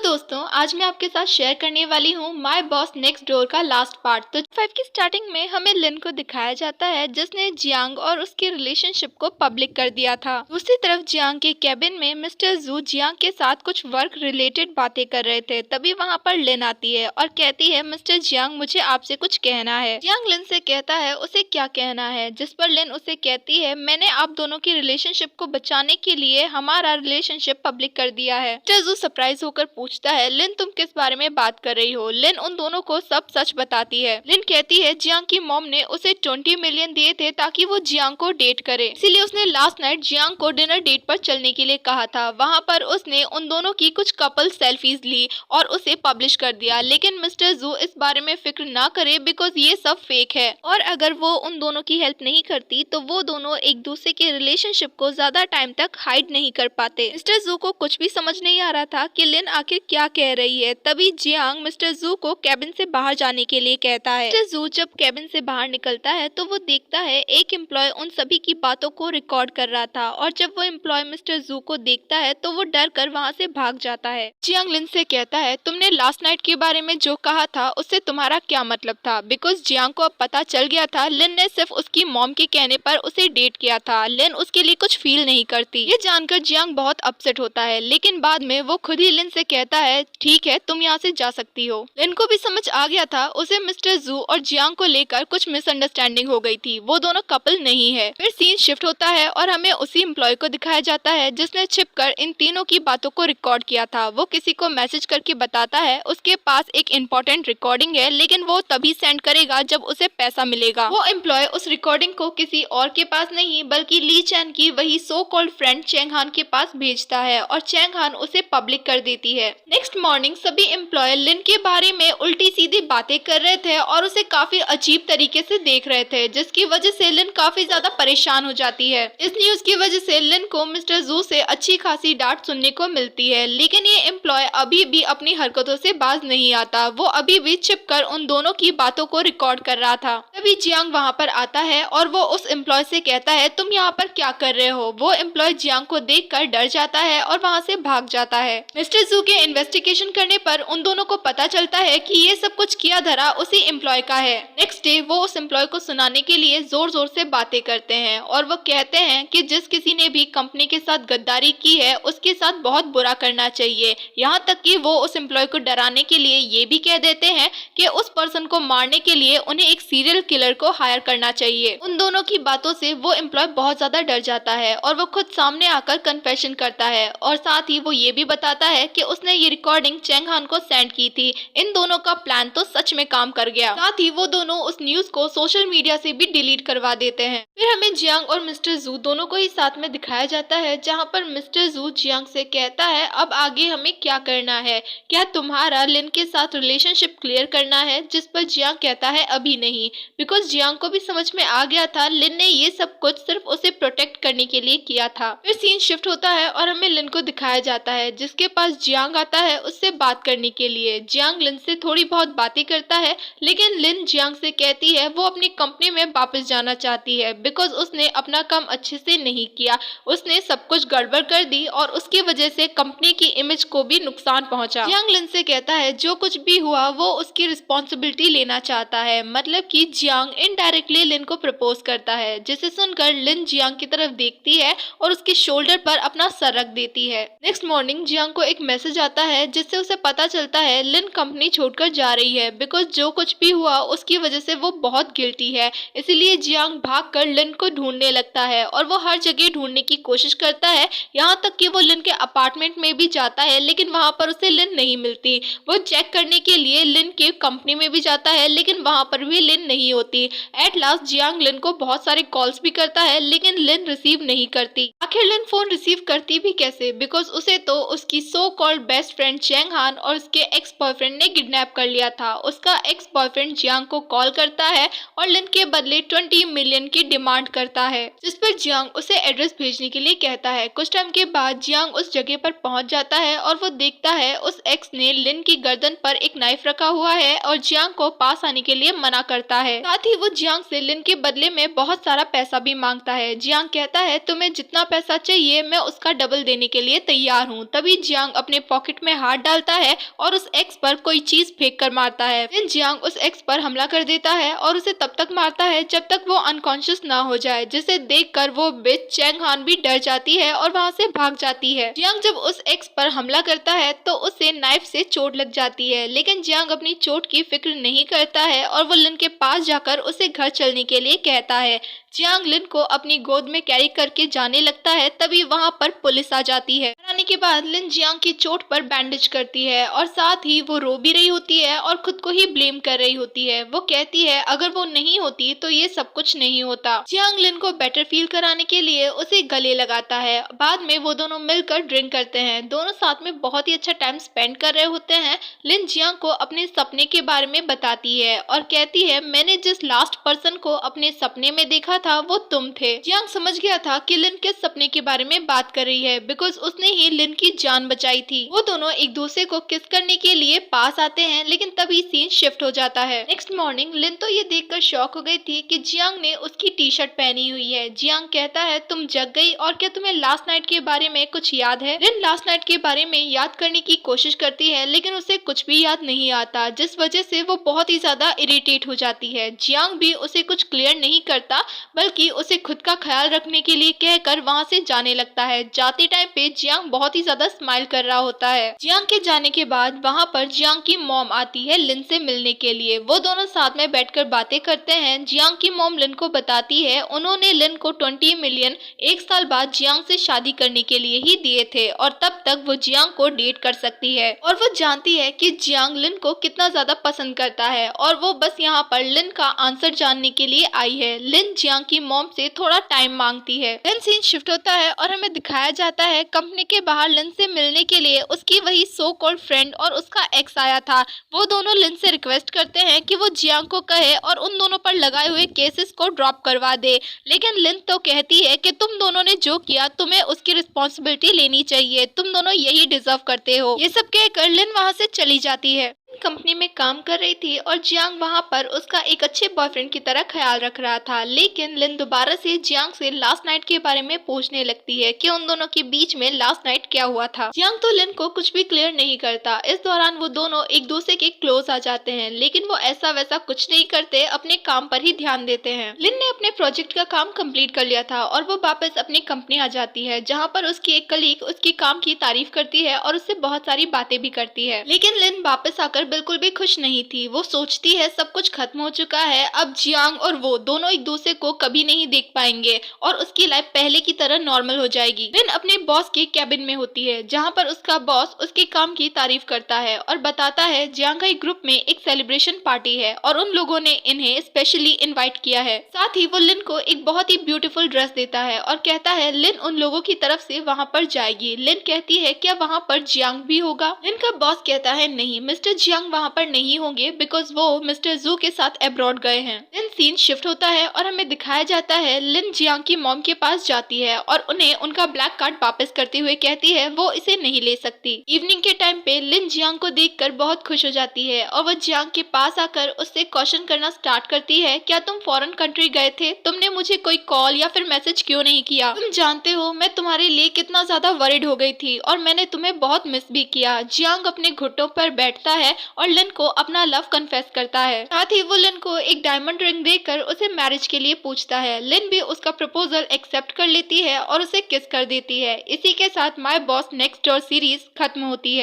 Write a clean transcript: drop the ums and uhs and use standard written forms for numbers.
दोस्तों, आज मैं आपके साथ शेयर करने वाली हूँ माय बॉस नेक्स्ट डोर का लास्ट पार्ट। तो 5 की स्टार्टिंग में हमें लिन को दिखाया जाता है जिसने जियांग और उसके रिलेशनशिप को पब्लिक कर दिया था। दूसरी तरफ जियांग के कैबिन में मिस्टर जू जियांग के साथ कुछ वर्क रिलेटेड बातें कर रहे थे। तभी वहाँ पर लिन आती है और कहती है, मिस्टर जियांग मुझे आपसे कुछ कहना है। जियांग लिन से कहता है उसे क्या कहना है, जिस पर लिन उसे कहती है, मैंने आप दोनों की रिलेशनशिप को बचाने के लिए हमारा रिलेशनशिप पब्लिक कर दिया है। मिस्टर जू सरप्राइज होकर पूछता है, लिन तुम किस बारे में बात कर रही हो। लिन उन दोनों को सब सच बताती है। लिन कहती है जियांग की मॉम ने उसे 20 मिलियन दिए थे ताकि वो जियांग को डेट करे, इसीलिए उसने लास्ट नाइट जियांग को डिनर डेट पर चलने के लिए कहा था। वहाँ पर उसने उन दोनों की कुछ कपल सेल्फीज ली और उसे पब्लिश कर दिया। लेकिन मिस्टर जू इस बारे में फिक्र ना करे बिकॉज ये सब फेक है, और अगर वो उन दोनों की हेल्प नहीं करती तो वो दोनों एक दूसरे के रिलेशनशिप को ज्यादा टाइम तक हाइड नहीं कर पाते। मिस्टर जू को कुछ भी समझ नहीं आ रहा था कि लिन आखिर क्या कह रही है। तभी जियांग मिस्टर जू को कैबिन से बाहर जाने के लिए कहता है। मिस्टर जू जब कैबिन से बाहर निकलता है तो वो देखता है एक एम्प्लॉय उन सभी की बातों को रिकॉर्ड कर रहा था, और जब वो एम्प्लॉय मिस्टर जू को देखता है तो वो डर कर वहाँ से भाग जाता है। जियांग लिन से कहता है, तुमने लास्ट नाइट के बारे में जो कहा था उससे तुम्हारा क्या मतलब था। बिकॉज जियांग को अब पता चल गया था लिन ने सिर्फ उसकी मॉम के कहने पर उसे डेट किया था। लिन उसके लिए कुछ फील नहीं करती। ये जानकर जियांग बहुत अपसेट होता है, लेकिन बाद में वो खुद ही लिन से कहता है, ठीक है तुम यहाँ से जा सकती हो। लिन को भी समझ आ गया था उसे मिस्टर जू और जियांग को लेकर कुछ मिसअंडरस्टैंडिंग हो गई थी, वो दोनों कपल नहीं है। फिर सीन शिफ्ट होता है और हमें उसी एम्प्लॉय को दिखाया जाता है जिसने छिपकर इन तीनों की बातों को रिकॉर्ड किया था। वो किसी को मैसेज करके बताता है उसके पास एक इम्पोर्टेंट रिकॉर्डिंग है, लेकिन वो तभी सेंड करेगा जब उसे पैसा मिलेगा। वो एम्प्लॉय उस रिकॉर्डिंग को किसी और के पास नहीं बल्कि ली चैन की वही सो कॉल्ड फ्रेंड चेंग हान के पास भेजता है, और चेंग हान उसे पब्लिक कर देती है। नेक्स्ट मॉर्निंग सभी एम्प्लॉय लिन के बारे में उल्टी सीधी बातें कर रहे थे और उसे काफी अजीब तरीके से देख रहे थे, जिसकी वजह से लिन काफी ज्यादा परेशान हो जाती है। इस न्यूज की वजह से लिन को मिस्टर जू से अच्छी खासी डांट सुनने को मिलती है, लेकिन ये एम्प्लॉय अभी भी अपनी हरकतों से बाज नहीं आता। वो अभी भी छिपकर उन दोनों की बातों को रिकॉर्ड कर रहा था। तभी जियांग वहाँ पर आता है और वो उस एम्प्लॉय से कहता है, तुम यहाँ पर क्या कर रहे हो। वो एम्प्लॉय जियांग को देखकर डर जाता है और वहाँ से भाग जाता है। मिस्टर जू के इन्वेस्टिगेशन करने पर उन दोनों को पता चलता है कि ये सब कुछ किया धरा उसी एम्प्लॉय का है। नेक्स्ट डे वो उस एम्प्लॉय को सुनाने के लिए जोर जोर से बातें करते हैं, और वो कहते हैं कि जिस किसी ने भी कंपनी के साथ गद्दारी की है उसके साथ बहुत बुरा करना चाहिए। यहाँ तक कि वो उस एम्प्लॉय को डराने के लिए ये भी कह देते हैं कि उस पर्सन को मारने के लिए उन्हें एक सीरियल किलर को हायर करना चाहिए। उन दोनों की बातों से वो एम्प्लॉय बहुत ज्यादा डर जाता है और वो खुद सामने आकर कन्फेशन करता है, और साथ ही वो ये भी बताता है कि उसने ये रिकॉर्डिंग चेंग हान को सेंड की थी। इन दोनों का प्लान तो सच में काम कर गया। साथ ही वो दोनों उस न्यूज को सोशल मीडिया से भी डिलीट करवा देते हैं। फिर हमें जियांग और मिस्टर जू दोनों को ही साथ में दिखाया जाता है, जहाँ पर मिस्टर जू जियांग से कहता है, अब आगे हमें क्या करना है, क्या तुम्हारा लिन के साथ रिलेशनशिप क्लियर करना है। जिस पर जियांग कहता है अभी नहीं, बिकॉज जियांग को भी समझ में आ गया था लिन ने ये सब कुछ सिर्फ उसे प्रोटेक्ट करने के लिए किया था। फिर सीन शिफ्ट होता है और हमें लिन को दिखाया जाता है जिसके पास जियांग आता है उससे बात करने के लिए। जियांग लिन से थोड़ी बहुत बातें करता है, लेकिन लिन जियांग से कहती है वो अपनी कंपनी में वापस जाना चाहती है बिकॉज उसने अपना काम अच्छे से नहीं किया, उसने सब कुछ गड़बड़ कर दी और उसकी वजह से कंपनी की इमेज को भी नुकसान पहुंचा। जियांग लिन से कहता है जो कुछ भी हुआ वो उसकी रिस्पॉन्सिबिलिटी लेना चाहता है, मतलब कि जियांग इनडायरेक्टली लिन को प्रपोज करता है, जिसे सुनकर लिन जियांग की तरफ देखती है और उसके शोल्डर पर अपना सर रख देती है। नेक्स्ट मॉर्निंग जियांग को एक मैसेज आता है जिससे उसे पता चलता है लिन कंपनी छोड़कर जा रही है, बिकॉज जो कुछ भी हुआ उसकी वजह से वो बहुत गिल्टी है। इसीलिए जियांग भागकर लिन को ढूंढने लगता है और वो हर जगह ढूंढने की कोशिश करता है, यहाँ तक कि वो लिन के अपार्टमेंट में भी जाता है, लेकिन वहाँ पर उसे लिन नहीं मिलती। वो चेक करने के लिए लिन के कंपनी में भी जाता है, लेकिन वहाँ पर भी लिन नहीं होती। एट लास्ट जियांग लिन को बहुत सारे कॉल्स भी करता है, लेकिन लिन रिसीव नहीं करती। आखिर लिन फोन रिसीव करती भी कैसे, बिकॉज उसे तो उसकी so called best friend Cheng Han और उसके एक्स बॉयफ्रेंड ने किडनैप कर लिया था। उसका एक्स बॉयफ्रेंड जियांग को कॉल करता है और लिन के बदले 20 मिलियन की डिमांड करता है, जिस पर जियांग उसे एड्रेस भेजने के लिए कहता है। कुछ टाइम के बाद जियांग उस जगह पर पहुंच जाता है और वो देखता है उस एक्स ने लिन की गर्दन पर एक नाइफ रखा हुआ है और जियांग को पास आने के लिए मना करता है। साथ ही वो जियांग से लिन के बदले में बहुत सारा पैसा भी मांगता है। जियांग कहता है तुम्हें जितना पैसा चाहिए मैं उसका डबल देने के लिए तैयार हूँ। तभी जियांग अपने पॉकेट पॉकेट में हाथ डालता है और उस एक्स पर कोई चीज फेंक कर मारता है। लिन जियांग उस एक्स पर हमला कर देता है और उसे तब तक मारता है जब तक वो अनकॉन्शियस ना हो जाए, जिसे देखकर वो बिच चैंग हान भी डर जाती है और वहाँ से भाग जाती है। जियांग जब उस एक्स पर हमला करता है तो उसे नाइफ से चोट लग जाती है, लेकिन जियांग अपनी चोट की फिक्र नहीं करता है और वो लिन के पास जाकर उसे घर चलने के लिए कहता है। जियांग लिन को अपनी गोद में कैरी करके जाने लगता है, तभी वहाँ पर पुलिस आ जाती है। घर आने के बाद लिन जियांग की चोट पर बैंडेज करती है और साथ ही वो रो भी रही होती है और खुद को ही ब्लेम कर रही होती है। वो कहती है अगर वो नहीं होती तो ये सब कुछ नहीं होता। जियांग लिन को बेटर फील कराने के लिए उसे गले लगाता है। बाद में वो दोनों मिलकर ड्रिंक करते हैं। दोनों साथ में बहुत ही अच्छा टाइम स्पेंड कर रहे होते हैं। लिन जियांग को अपने सपने के बारे में बताती है और कहती है मैंने जिस लास्ट पर्सन को अपने सपने में देखा था वो तुम थे। जियांग समझ गया था कि लिन किस सपने के बारे में बात कर रही है, बिकॉज उसने ही लिन की जान बचाई थी। वो दोनों एक दूसरे को किस करने के लिए पास आते हैं, लेकिन तभी सीन शिफ्ट हो जाता है। नेक्स्ट मॉर्निंग लिन तो ये देखकर शॉक हो गई थी कि जियांग ने उसकी टी शर्ट पहनी हुई है। जियांग कहता है तुम जग गई और क्या तुम्हें लास्ट नाइट के बारे में कुछ याद है? लिन लास्ट नाइट के बारे में याद करने की कोशिश करती है, लेकिन उसे कुछ भी याद नहीं आता, जिस वजह से वो बहुत ही ज्यादा इरिटेट हो जाती है। जियांग भी उसे कुछ क्लियर नहीं करता, बल्कि उसे खुद का ख्याल रखने के लिए कहकर वहाँ से जाने लगता है। जाते टाइम पे जियांग बहुत ही ज्यादा स्माइल कर रहा होता है। जियांग के जाने के बाद वहाँ पर जियांग की मॉम आती है लिन से मिलने के लिए। वो दोनों साथ में बैठकर बातें करते हैं। जियांग की मॉम लिन को बताती है उन्होंने लिन को 20 मिलियन एक साल बाद जियांग से शादी करने के लिए ही दिए थे और तब तक वो जियांग को डेट कर सकती है। और वो जानती है कि जियांग लिन को कितना ज्यादा पसंद करता है और वो बस यहाँ पर लिन का आंसर जानने के लिए आई है। लिन जियांग की मॉम से थोड़ा टाइम मांगती है। देन सीन शिफ्ट होता है और हमें दिखाया जाता है कंपनी के बाहर लिन से मिलने के लिए उसकी वही सो कॉल्ड फ्रेंड और उसका एक्स आया था। वो दोनों लिन से रिक्वेस्ट करते हैं कि वो जियांग को कहे और उन दोनों पर लगाए हुए केसेस को ड्रॉप करवा दे, लेकिन लिन तो कहती है कि तुम दोनों ने जो किया तुम्हें उसकी रिस्पॉन्सिबिलिटी लेनी चाहिए, तुम दोनों यही डिजर्व करते हो। ये सब कहकर लिन वहाँ से चली जाती है। कंपनी में काम कर रही थी और जियांग वहाँ पर उसका एक अच्छे बॉयफ्रेंड की तरह ख्याल रख रहा था, लेकिन लिन दोबारा से जियांग से लास्ट नाइट के बारे में पूछने लगती है कि उन दोनों के बीच में लास्ट नाइट क्या हुआ था। जियांग तो लिन को कुछ भी क्लियर नहीं करता। इस दौरान वो दोनों एक दूसरे के क्लोज आ जाते हैं, लेकिन वो ऐसा वैसा कुछ नहीं करते, अपने काम पर ही ध्यान देते हैं। लिन ने अपने प्रोजेक्ट का काम कंप्लीट कर लिया था और वो वापस अपनी कंपनी आ जाती है, जहाँ पर उसकी एक कलीग उसके काम की तारीफ करती है और उससे बहुत सारी बातें भी करती है। लेकिन लिन वापस आकर बिल्कुल भी खुश नहीं थी। वो सोचती है सब कुछ खत्म हो चुका है, अब जियांग और वो दोनों एक दूसरे को कभी नहीं देख पाएंगे और उसकी लाइफ पहले की तरह नॉर्मल हो जाएगी। लिन अपने बॉस के कैबिन में होती है, जहाँ पर उसका बॉस उसके काम की तारीफ करता है और बताता है जियांग का ग्रुप में एक सेलिब्रेशन पार्टी है और उन लोगों ने इन्हें स्पेशली इनवाइट किया है। साथ ही वो लिन को एक बहुत ही ब्यूटीफुल ड्रेस देता है और कहता है लिन उन लोगों की तरफ से वहाँ पर जाएगी। लिन कहती है क्या वहाँ पर जियांग भी होगा? लिन का बॉस कहता है नहीं, मिस्टर जियांग वहाँ पर नहीं होंगे, बिकॉज वो मिस्टर जू के साथ अब्रॉड गए हैं। देन सीन शिफ्ट होता है और हमें दिखाया जाता है लिन जियांग की मॉम के पास जाती है और उन्हें उनका ब्लैक कार्ड वापस करते हुए कहती है वो इसे नहीं ले सकती। इवनिंग के टाइम पे लिन जियांग को देखकर बहुत खुश हो जाती है और वो जियांग के पास आकर उससे क्वेश्चन करना स्टार्ट करती है क्या तुम फॉरेन कंट्री गए थे? तुमने मुझे कोई कॉल या फिर मैसेज क्यों नहीं किया? तुम जानते हो मैं तुम्हारे लिए कितना ज्यादा वरिड हो गई थी और मैंने तुम्हें बहुत मिस भी किया। जियांग अपने घुटनों पर बैठता है और लिन को अपना लव कन्फेस करता है। साथ ही वो लिन को एक डायमंड रिंग देकर उसे मैरिज के लिए पूछता है। लिन भी उसका प्रपोजल एक्सेप्ट कर लेती है और उसे किस कर देती है। इसी के साथ my boss next door series खत्म होती है।